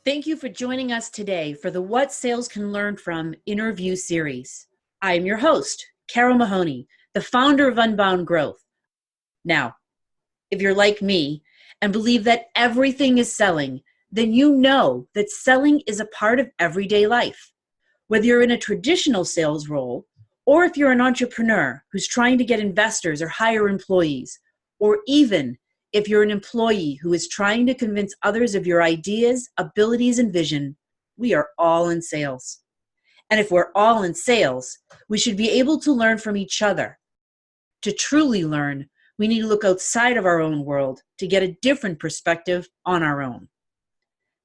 Thank you for joining us today for the What Sales Can Learn From interview series. I am your host, Carole Mahoney, the founder of Unbound Growth. Now, if you're like me and believe that everything is selling, then you know that selling is a part of everyday life. Whether you're in a traditional sales role, or if you're an entrepreneur who's trying to get investors or hire employees, or even if you're an employee who is trying to convince others of your ideas, abilities, and vision, we are all in sales. And if we're all in sales, we should be able to learn from each other. To truly learn, we need to look outside of our own world to get a different perspective on our own.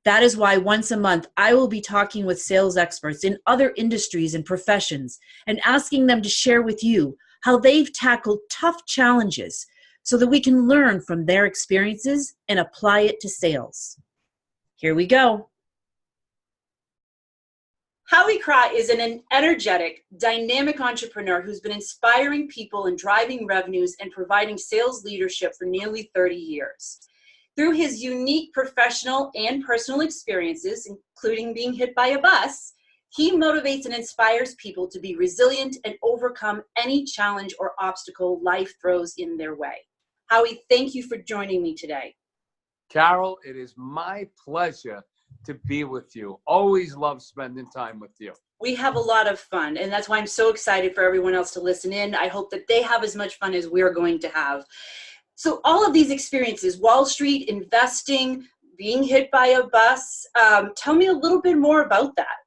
That is why once a month, I will be talking with sales experts in other industries and professions and asking them to share with you how they've tackled tough challenges so that we can learn from their experiences and apply it to sales. Here we go. Howie Kra is an energetic, dynamic entrepreneur who's been inspiring people and driving revenues and providing sales leadership for nearly 30 years. Through his unique professional and personal experiences, including being hit by a bus, he motivates and inspires people to be resilient and overcome any challenge or obstacle life throws in their way. Howie, thank you for joining me today. Carole, it is my pleasure to be with you. Always love spending time with you. We have a lot of fun, and that's why I'm so excited for everyone else to listen in. I hope that they have as much fun as we're going to have. So all of these experiences, Wall Street, investing, being hit by a bus, tell me a little bit more about that.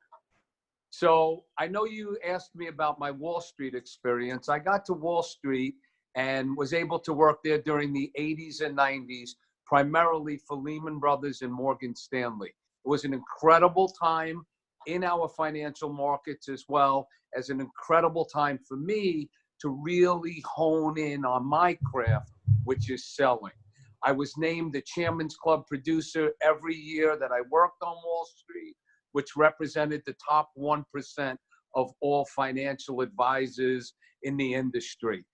So I know you asked me about my Wall Street experience. I got to Wall Street and was able to work there during the 80s and 90s, primarily for Lehman Brothers and Morgan Stanley. It was an incredible time in our financial markets, as well as an incredible time for me to really hone in on my craft, which is selling. I was named the Chairman's Club producer every year that I worked on Wall Street, which represented the top 1% of all financial advisors in the industry.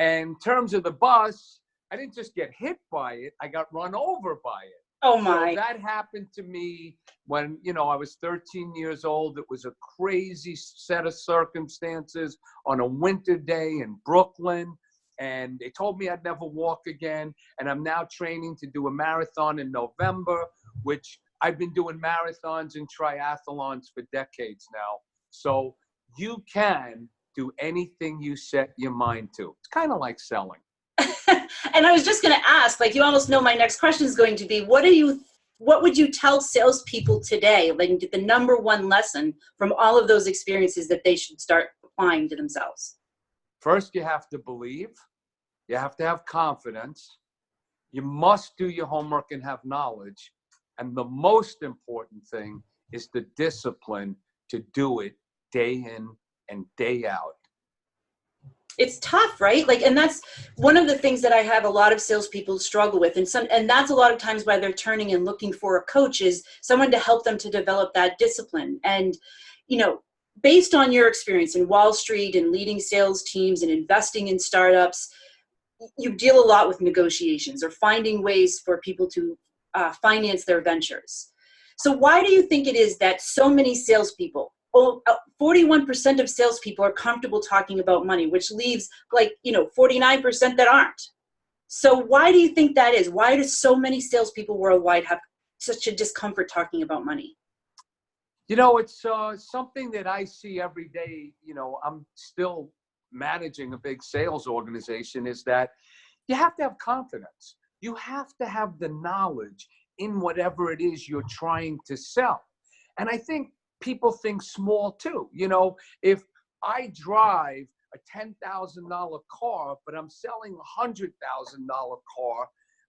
And in terms of the bus, I didn't just get hit by it, I got run over by it. Oh my. So that happened to me when, I was 13 years old. It was a crazy set of circumstances on a winter day in Brooklyn. And they told me I'd never walk again. And I'm now training to do a marathon in November, which I've been doing marathons and triathlons for decades now. So you can do anything you set your mind to. It's kind of like selling. And I was just going to ask, you almost know my next question is going to be, what would you tell salespeople today, the number one lesson from all of those experiences that they should start applying to themselves? First, you have to believe. You have to have confidence. You must do your homework and have knowledge. And the most important thing is the discipline to do it day in and day out. It's tough, right? And that's one of the things that I have a lot of salespeople struggle with. And that's a lot of times why they're turning and looking for a coach, is someone to help them to develop that discipline. And, based on your experience in Wall Street and leading sales teams and investing in startups, you deal a lot with negotiations or finding ways for people to finance their ventures. So why do you think it is that so many salespeople, 41% of salespeople are comfortable talking about money, which leaves 49% that aren't? So why do you think that is? Why do so many salespeople worldwide have such a discomfort talking about money? It's something that I see every day. I'm still managing a big sales organization, is that you have to have confidence. You have to have the knowledge in whatever it is you're trying to sell. And I think people think small too. If I drive a $10,000 car, but I'm selling a $100,000 car,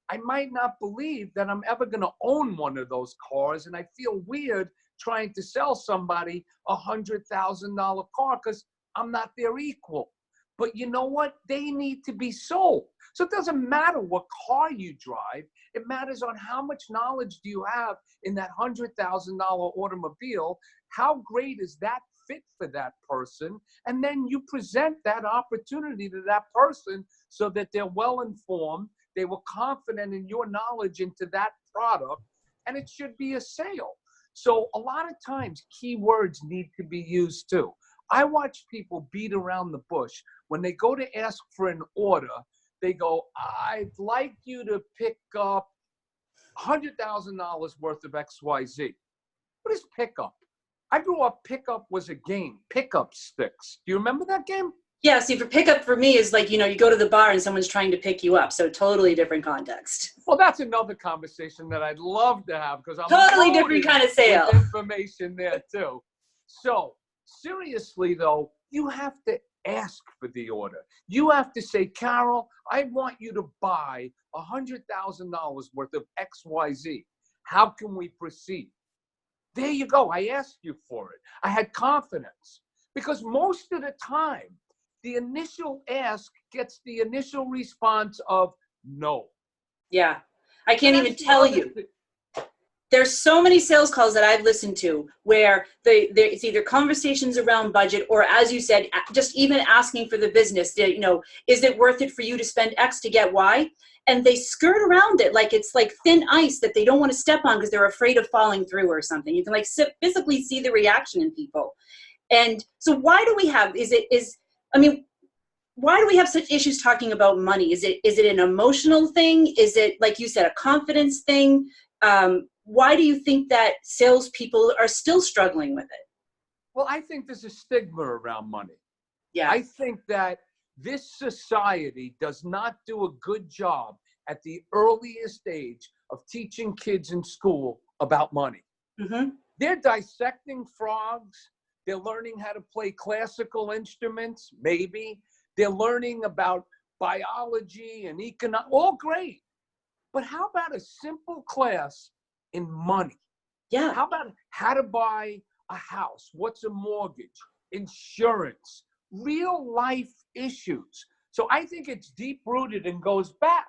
I might not believe that I'm ever going to own one of those cars. And I feel weird trying to sell somebody a $100,000 car because I'm not their equal. But you know what? They need to be sold. So it doesn't matter what car you drive. It matters on how much knowledge do you have in that $100,000 automobile. How great is that fit for that person? And then you present that opportunity to that person so that they're well informed. They were confident in your knowledge into that product, and it should be a sale. So a lot of times keywords need to be used too. I watch people beat around the bush. When they go to ask for an order, they go, I'd like you to pick up $100,000 worth of XYZ. What is pickup? I grew up, pickup was a game, pickup sticks. Do you remember that game? Yeah, see, for pickup for me is like, you go to the bar and someone's trying to pick you up. So totally different context. Well, that's another conversation that I'd love to have because I'm totally different kind of sale. With information there too. So seriously though, you have to ask for the order. You have to say, Carol, I want you to buy $100,000 worth of XYZ. How can we proceed? There you go. I asked you for it. I had confidence because most of the time, the initial ask gets the initial response of no. Yeah. I can't even tell you. There's so many sales calls that I've listened to where it's either conversations around budget or, as you said, just even asking for the business, is it worth it for you to spend X to get Y? And they skirt around it like it's like thin ice that they don't want to step on because they're afraid of falling through or something. You can physically see the reaction in people. And so why do we have, why do we have such issues talking about money? Is it an emotional thing? Is it, like you said, a confidence thing? Why do you think that salespeople are still struggling with it? Well, I think there's a stigma around money. Yeah. I think that this society does not do a good job at the earliest age of teaching kids in school about money. Mm-hmm. They're dissecting frogs. They're learning how to play classical instruments, maybe. They're learning about biology and economics, all great. But how about a simple class in money? Yeah. How about how to buy a house? What's a mortgage? Insurance, real life issues. So I think it's deep rooted and goes back.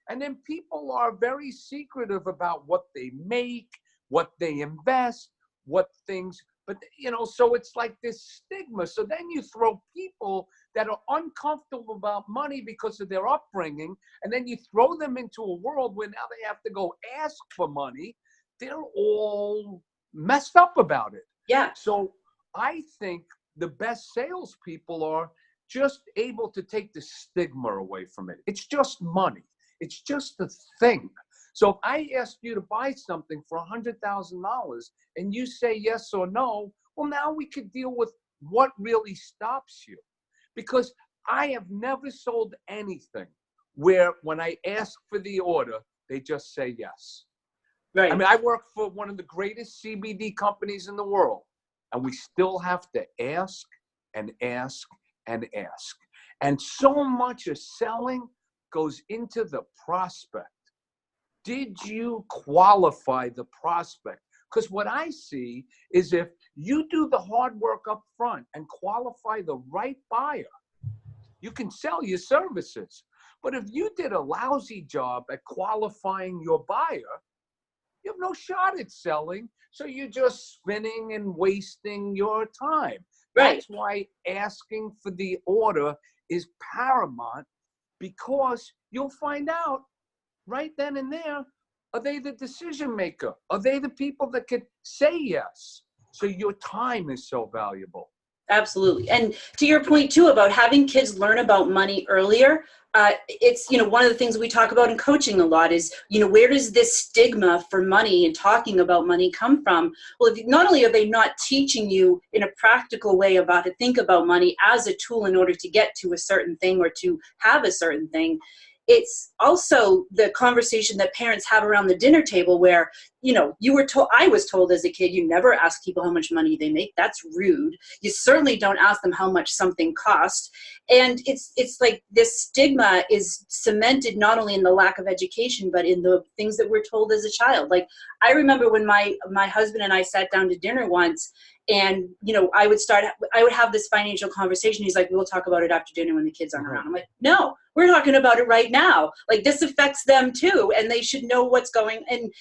And then people are very secretive about what they make, what they invest, what things, but so it's like this stigma. So then you throw people that are uncomfortable about money because of their upbringing, and then you throw them into a world where now they have to go ask for money. They're all messed up about it. Yeah. So I think the best salespeople are just able to take the stigma away from it. It's just money. It's just a thing. So if I ask you to buy something for $100,000 and you say yes or no, well, now we could deal with what really stops you. Because I have never sold anything where when I ask for the order, they just say yes. Right. I mean, I work for one of the greatest CBD companies in the world, and we still have to ask and ask and ask. And so much of selling goes into the prospect. Did you qualify the prospect? Because what I see is if you do the hard work up front and qualify the right buyer, you can sell your services. But if you did a lousy job at qualifying your buyer, you have no shot at selling. So you're just spinning and wasting your time. Right. That's why asking for the order is paramount, because you'll find out right then and there, are they the decision maker? Are they the people that could say yes? So your time is so valuable. Absolutely. And to your point too about having kids learn about money earlier, it's, one of the things we talk about in coaching a lot is, where does this stigma for money and talking about money come from? Well, not only are they not teaching you in a practical way about to think about money as a tool in order to get to a certain thing or to have a certain thing, it's also the conversation that parents have around the dinner table where, I was told as a kid, you never ask people how much money they make. That's rude. You certainly don't ask them how much something costs. And it's like this stigma is cemented not only in the lack of education, but in the things that we're told as a child. Like I remember when my husband and I sat down to dinner once, and, I would have this financial conversation. He's like, we'll talk about it after dinner when the kids aren't around. I'm like, no, we're talking about it right now. Like this affects them too. And they should know what's going. And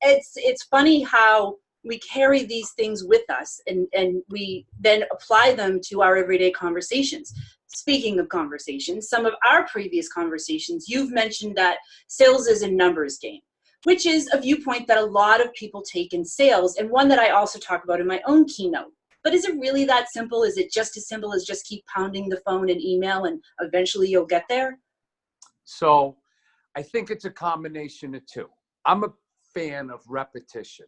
it's funny how we carry these things with us and we then apply them to our everyday conversations. Speaking of conversations, some of our previous conversations, you've mentioned that sales is a numbers game. which is a viewpoint that a lot of people take in sales, and one that I also talk about in my own keynote. But is it really that simple? Is it just as simple as just keep pounding the phone and email and eventually you'll get there? So I think it's a combination of two. I'm a fan of repetition.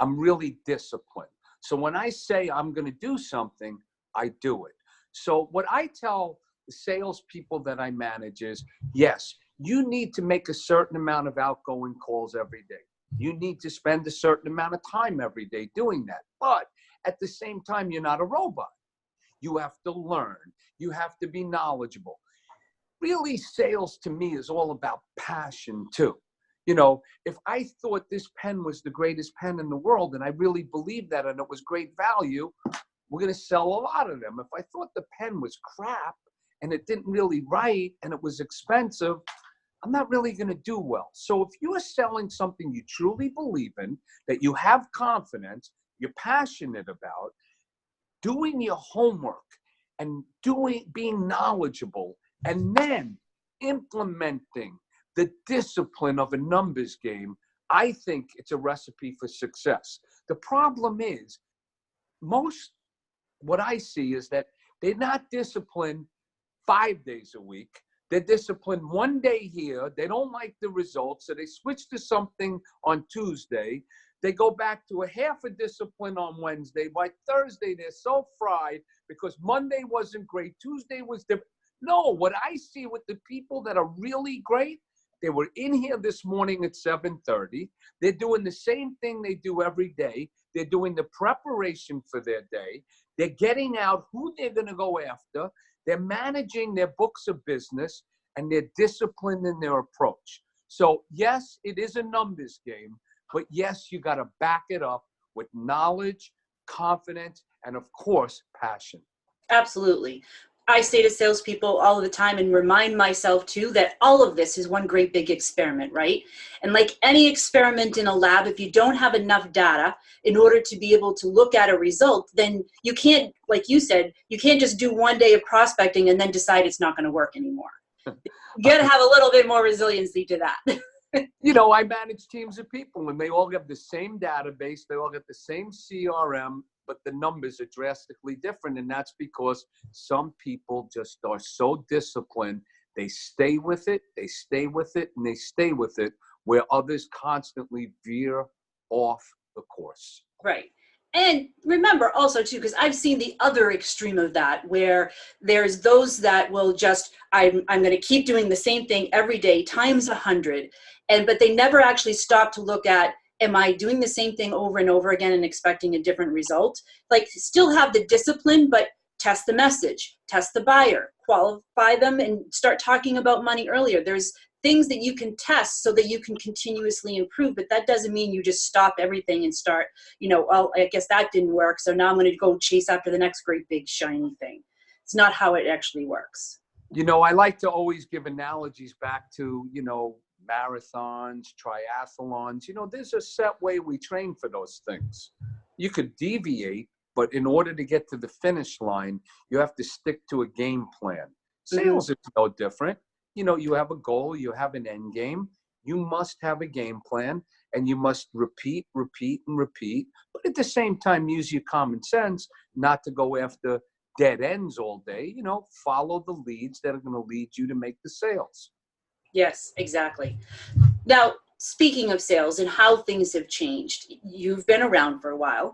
I'm really disciplined. So when I say I'm going to do something, I do it. So what I tell the salespeople that I manage is, yes, you need to make a certain amount of outgoing calls every day. You need to spend a certain amount of time every day doing that. But at the same time, you're not a robot. You have to learn. You have to be knowledgeable. Really, sales to me is all about passion too. You know, if I thought this pen was the greatest pen in the world and I really believed that and it was great value, we're going to sell a lot of them. If I thought the pen was crap and it didn't really write and it was expensive, I'm not really going to do well. So if you are selling something you truly believe in, that you have confidence, you're passionate about, doing your homework and being knowledgeable, and then implementing the discipline of a numbers game, I think it's a recipe for success. The problem is, what I see is that they're not disciplined 5 days a week. They're disciplined one day here. They don't like the results, so they switch to something on Tuesday. They go back to a half a discipline on Wednesday. By Thursday, they're so fried because Monday wasn't great. Tuesday was different. No, what I see with the people that are really great, they were in here this morning at 7:30. They're doing the same thing they do every day. They're doing the preparation for their day. They're getting out who they're going to go after. They're managing their books of business, and they're disciplined in their approach. So, yes, it is a numbers game, but yes, you got to back it up with knowledge, confidence, and of course, passion. Absolutely. I say to salespeople all the time and remind myself too that all of this is one great big experiment, right? And like any experiment in a lab, if you don't have enough data in order to be able to look at a result, then you can't, like you said, you can't just do one day of prospecting and then decide it's not going to work anymore. You got to have a little bit more resiliency to that. You know, I manage teams of people and they all have the same database. They all get the same CRM, but the numbers are drastically different. And that's because some people just are so disciplined. They stay with it, they stay with it, and they stay with it, where others constantly veer off the course. Right. And remember also too, because I've seen the other extreme of that, where there's those that will just, I'm going to keep doing the same thing every day times 100. But they never actually stop to look at, am I doing the same thing over and over again and expecting a different result? Like, still have the discipline, but test the message, test the buyer, qualify them, and start talking about money earlier. There's things that you can test so that you can continuously improve, but that doesn't mean you just stop everything and start, well, I guess that didn't work, so now I'm going to go chase after the next great big shiny thing. It's not how it actually works. You know, I like to always give analogies back to, marathons, triathlons. There's a set way we train for those things. You could deviate, but in order to get to the finish line, you have to stick to a game plan. Sales is no different. You have a goal, you have an end game. You must have a game plan, and you must repeat, and repeat. But at the same time, use your common sense not to go after dead ends all day. Follow the leads that are going to lead you to make the sales. Yes, exactly. Now, speaking of sales and how things have changed, you've been around for a while.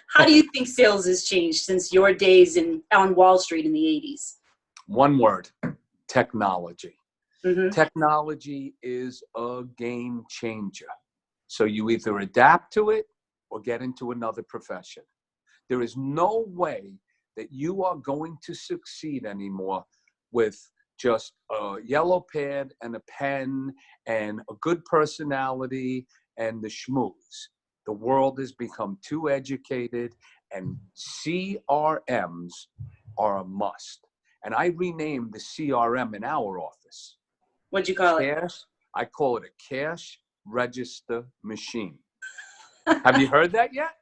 How do you think sales has changed since your days on Wall Street in the 80s? One word: technology. Mm-hmm. Technology is a game changer. So you either adapt to it or get into another profession. There is no way that you are going to succeed anymore with just a yellow pad and a pen and a good personality and the schmooze. The world has become too educated, and CRMs are a must. And I renamed the CRM in our office. What'd you call it? I call it a cash register machine. Have you heard that yet?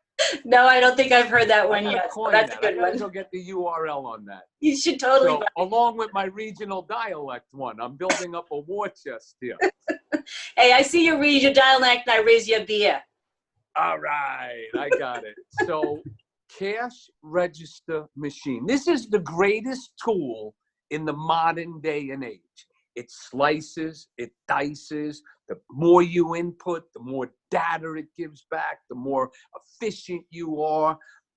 No, I don't think I've heard that I one gotta yet. So coin that's that. a I good gotta one. go get the URL on that. You should totally So buy it. along with my regional dialect one, I'm building up a war chest here. Hey, I see you read your dialect and I raise you a beer. All right, I got it. So cash register machine. This is the greatest tool in the modern day and age. It slices, it dices. The more you input, the more data it gives back, the more efficient you are.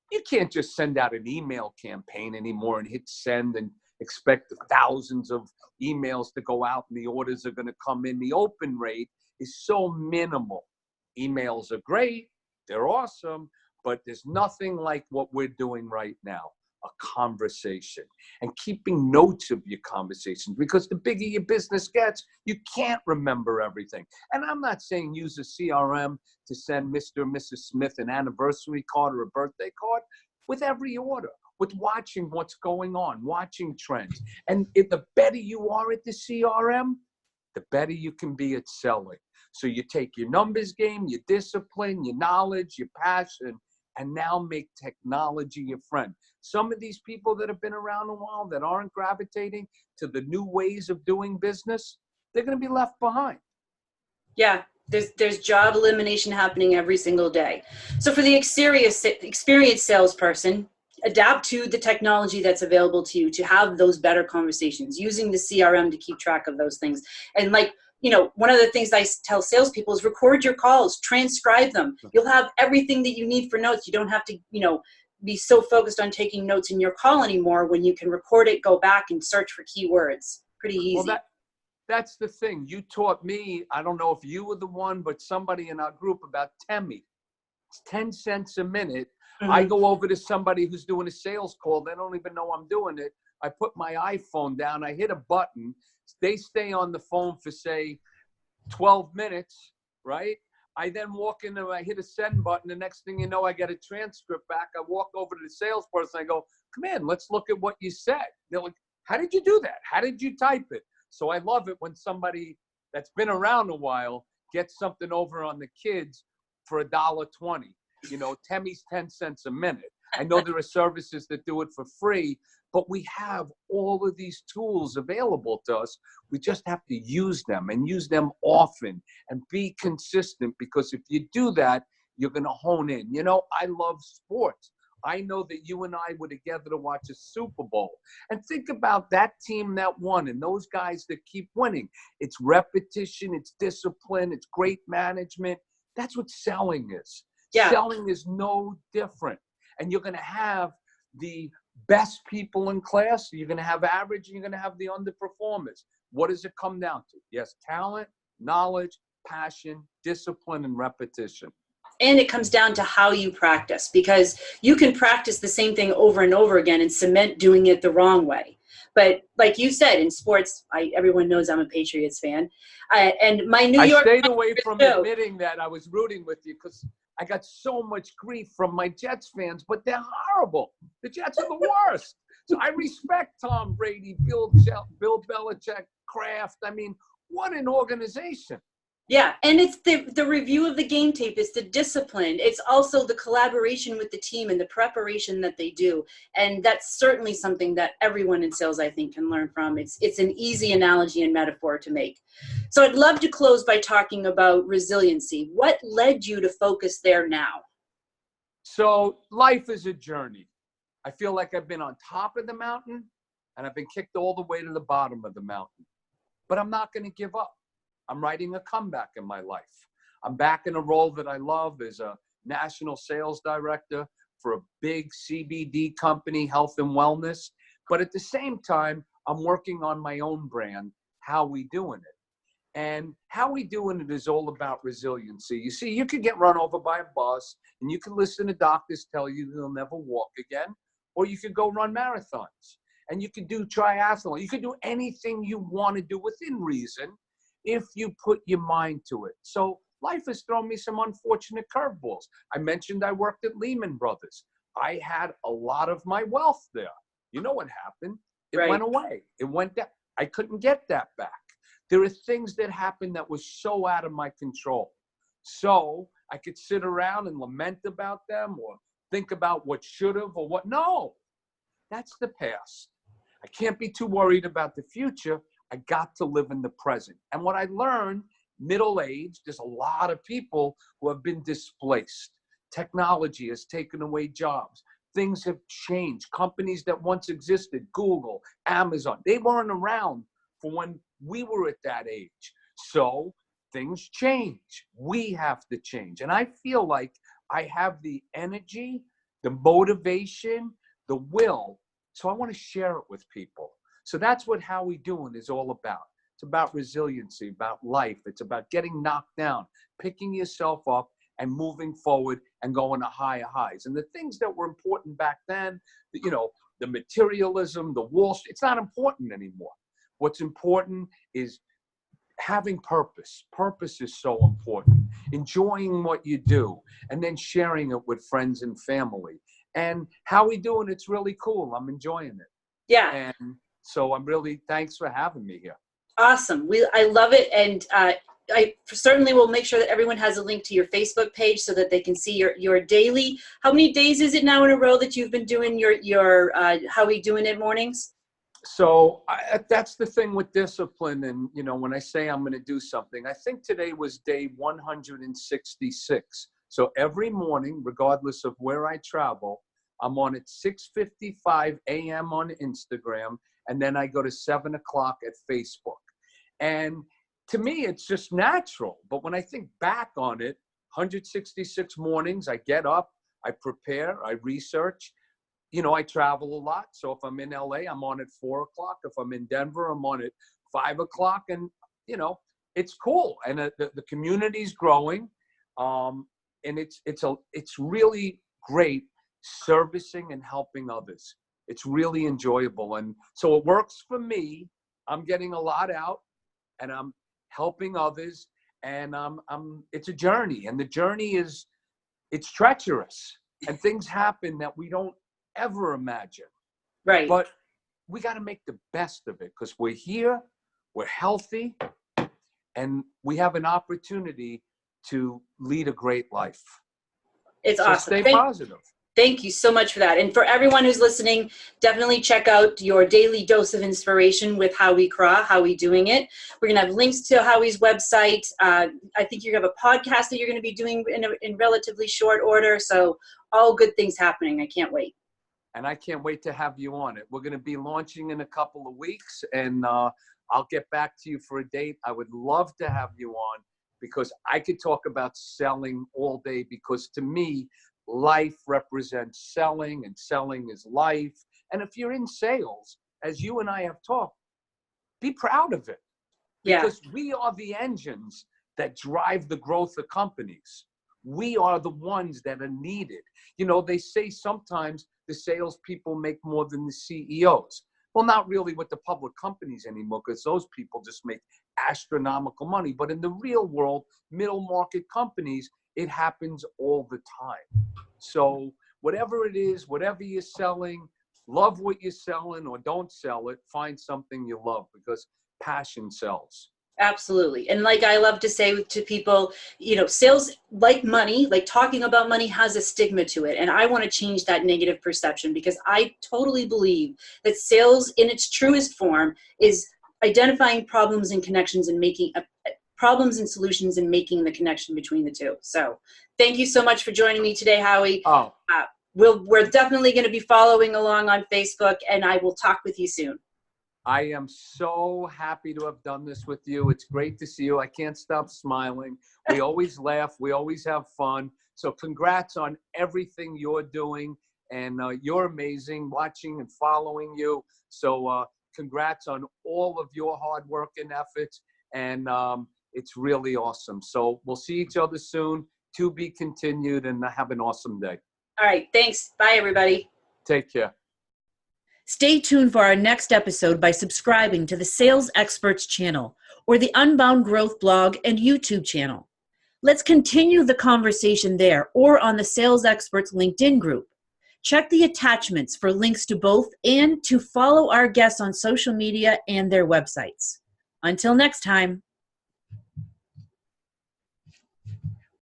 You can't just send out an email campaign anymore and hit send and expect the thousands of emails to go out and the orders are going to come in. The open rate is so minimal. Emails are great, they're awesome, but there's nothing like what we're doing right now, a conversation and keeping notes of your conversations, because the bigger your business gets, you can't remember everything. And I'm not saying use a CRM to send Mr. and Mrs. Smith an anniversary card or a birthday card. With every order, with watching what's going on, watching trends. And if the better you are at the CRM, the better you can be at selling. So you take your numbers game, your discipline, your knowledge, your passion, and now make technology your friend. Some of these people that have been around a while that aren't gravitating to the new ways of doing business, they're going to be left behind. Yeah, there's job elimination happening every single day. So for the experienced salesperson, adapt to the technology that's available to you to have those better conversations, using the CRM to keep track of those things. And like, one of the things I tell salespeople is record your calls, transcribe them. You'll have everything that you need for notes. You don't have to, be so focused on taking notes in your call anymore when you can record it, go back and search for keywords. Pretty easy. Well, that's the thing. You taught me, I don't know if you were the one, but somebody in our group about Temi. It's 10 cents a minute. Mm-hmm. I go over to somebody who's doing a sales call. They don't even know I'm doing it. I put my iPhone down. I hit a button. They stay on the phone for, say, 12 minutes, right? I then walk in and I hit a send button. The next thing you know, I get a transcript back. I walk over to the salesperson. I go, come in, let's look at what you said. They're like, how did you do that? How did you type it? So I love it when somebody that's been around a while gets something over on the kids for $1.20. Temi's 10 cents a minute. I know there are services that do it for free, but we have all of these tools available to us. We just have to use them and use them often and be consistent, because if you do that, you're going to hone in. I love sports. I know that you and I were together to watch a Super Bowl. And think about that team that won and those guys that keep winning. It's repetition, it's discipline, it's great management. That's what selling is. Yeah. Selling is no different. And you're going to have the best people in class. You're going to have average, and you're going to have the underperformers. What does it come down to? Yes, talent, knowledge, passion, discipline, and repetition. And it comes down to how you practice, because you can practice the same thing over and over again and cement doing it the wrong way. But like you said, in sports, everyone knows I'm a Patriots fan. And my New York... I stayed away from admitting that I was rooting with you because I got so much grief from my Jets fans, but they're horrible. The Jets are the worst. So I respect Tom Brady, Bill Belichick, Kraft. I mean, what an organization. Yeah, and it's the review of the game tape. It's the discipline. It's also the collaboration with the team and the preparation that they do. And that's certainly something that everyone in sales, I think, can learn from. It's an easy analogy and metaphor to make. So I'd love to close by talking about resiliency. What led you to focus there now? So life is a journey. I feel like I've been on top of the mountain and I've been kicked all the way to the bottom of the mountain. But I'm not going to give up. I'm writing a comeback in my life. I'm back in a role that I love as a national sales director for a big CBD company, health and wellness. But at the same time, I'm working on my own brand, Howie Doing It. And How We Doing It is all about resiliency. You see, you could get run over by a bus and you can listen to doctors tell you you'll never walk again, or you could go run marathons and you could do triathlon. You could do anything you want to do within reason if you put your mind to it. So life has thrown me some unfortunate curveballs. I mentioned I worked at Lehman Brothers. I had a lot of my wealth there. You know what happened? It went away. It went down. I couldn't get that back. There are things that happened that was so out of my control. So I could sit around and lament about them or think about what should have or what. No, that's the past. I can't be too worried about the future. I got to live in the present. And what I learned, middle age, there's a lot of people who have been displaced. Technology has taken away jobs. Things have changed. Companies that once existed, Google, Amazon, they weren't around for when we were at that age. So things change. We have to change. And I feel like I have the energy, the motivation, the will. So I want to share it with people. So that's what Howie Doing is all about. It's about resiliency, about life. It's about getting knocked down, picking yourself up and moving forward and going to higher highs. And the things that were important back then, you know, the materialism, the Wall Street, it's not important anymore. What's important is having purpose. Purpose is so important. Enjoying what you do and then sharing it with friends and family. And how we doing? It's really cool. I'm enjoying it. Yeah. And so thanks for having me here. Awesome. I love it. And I certainly will make sure that everyone has a link to your Facebook page so that they can see your daily. How many days is it now in a row that you've been doing your Howie Doing It mornings? So that's the thing with discipline. And, you know, when I say I'm going to do something, I think today was day 166. So every morning, regardless of where I travel, I'm on at 6:55 a.m. on Instagram. And then I go to 7 o'clock at Facebook. And to me, it's just natural. But when I think back on it, 166 mornings, I get up, I prepare, I research. You know, I travel a lot. So if I'm in LA, I'm on at 4 o'clock. If I'm in Denver, I'm on at 5 o'clock. And, you know, it's cool. And the community's growing. And it's really great servicing and helping others. It's really enjoyable. And so it works for me. I'm getting a lot out and I'm helping others. And it's a journey. And the journey it's treacherous. And things happen that we don't ever imagine. Right. But we got to make the best of it because we're here, we're healthy, and we have an opportunity to lead a great life. It's so awesome. Stay positive. Thank you so much for that. And for everyone who's listening, definitely check out your daily dose of inspiration with Howie Kra, Howie Doing It. We're going to have links to Howie's website. I think you're going to have a podcast that you're going to be doing in relatively short order. So all good things happening. I can't wait. And I can't wait to have you on it. We're going to be launching in a couple of weeks, and I'll get back to you for a date. I would love to have you on because I could talk about selling all day because to me, life represents selling and selling is life. And if you're in sales, as you and I have talked, be proud of it because we are the engines that drive the growth of companies. We are the ones that are needed. You know, they say sometimes the salespeople make more than the CEOs. Well, not really with the public companies anymore because those people just make astronomical money. But in the real world, middle market companies, it happens all the time. So whatever it is, whatever you're selling, love what you're selling or don't sell it, find something you love because passion sells. Absolutely. And like I love to say to people, you know, sales, like money, like talking about money has a stigma to it. And I want to change that negative perception because I totally believe that sales in its truest form is identifying problems and connections and making problems and solutions and making the connection between the two. So thank you so much for joining me today, Howie. We're definitely going to be following along on Facebook and I will talk with you soon. I am so happy to have done this with you. It's great to see you. I can't stop smiling. We always laugh. We always have fun. So congrats on everything you're doing. And you're amazing watching and following you. So congrats on all of your hard work and efforts. And it's really awesome. So we'll see each other soon. To be continued and have an awesome day. All right. Thanks. Bye, everybody. Take care. Stay tuned for our next episode by subscribing to the Sales Experts channel or the Unbound Growth blog and YouTube channel. Let's continue the conversation there or on the Sales Experts LinkedIn group. Check the attachments for links to both and to follow our guests on social media and their websites. Until next time.